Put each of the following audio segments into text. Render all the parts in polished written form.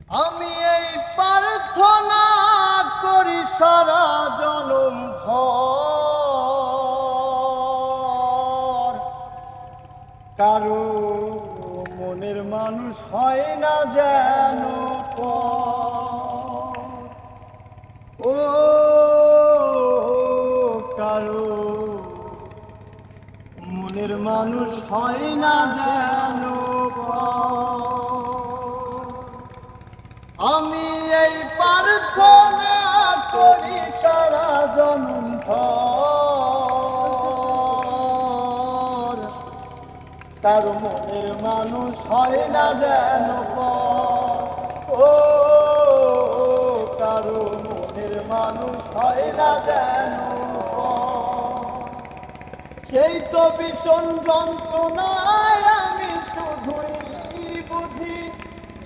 আমি এই প্রার্থনা করি সারা জনম ভর, কারো মনের মানুষ হয় না যেন পর। ও কারো মনের মানুষ হয় না যেন পর। আমি এই প্রার্থনা করি সারা জনম ভর, কারো মনের মানুষ হয় না যেন পর। ও কারো মনের মানুষ হয় না যেন পর। সেই তো ভীষণ যন্ত্রণায় আমি শুধুই বুঝি,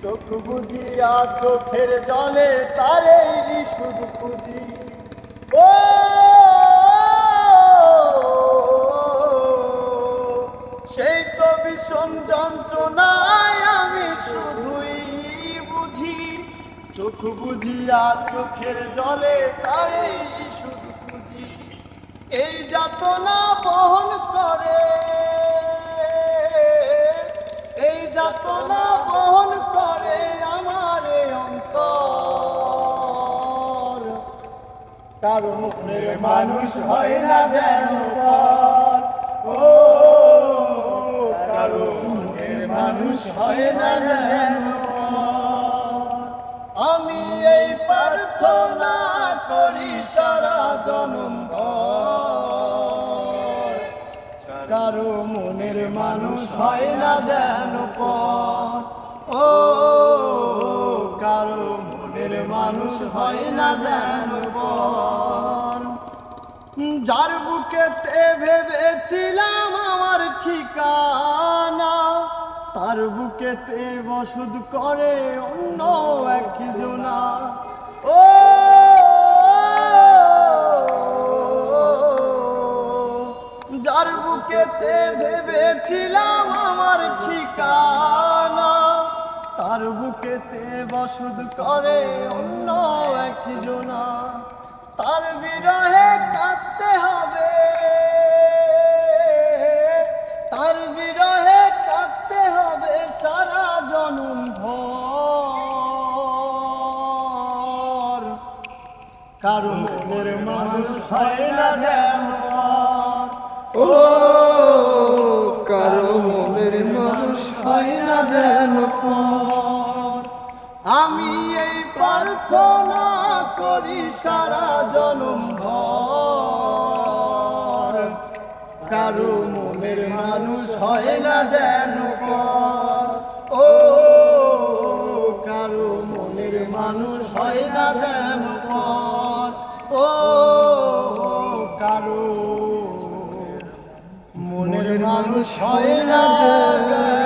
চোখ বুঝিয়া চোখের জলে তারেই শুধু খুঁজি। ও সেই তো ভীষণ যন্ত্রণায় আমি শুধুই বুঝি, চোখ বুঝিয়া চোখের জলে তারেই শুধু খুঁজি। এই যাতনা বহন করে, এই যাতনা বহন করে আমার অন্তর, কারো মনের মানুষ হয় না যেন পর। ও কারো মনের মানুষ হয় না যেন পর। আমি এই প্রার্থনা করি সারা জনম ভর, কারো মনের মানুষ হয় না যেন পর। ও কারো মনের মানুষ হয় না যেন পর। যার বুকেতে ভেবেছিলাম আমার ঠিকানা, তার বুকেতে বসত করে অন্য একজনা। ও যার বুকেতে ভেবেছিলাম আমার ঠিকানা, তার বুকেতে বসত করে অন্য একজনা। তার বিরহে কাঁদতে হবে, তার বিরহে কাঁদতে হবে সারা জনম ভর, কারো মনের মানুষ হয় না যেন পর। ও কারো মনের মানুষ হয় না যেন পর। আমি এই প্রার্থনা করি সারা জনম ভর, কারো মনের মানুষ হয় না যেন পর। ও কারো মনের মানুষ হয় না যেন পর। ও কারো মনের মানুষ হয় না যেন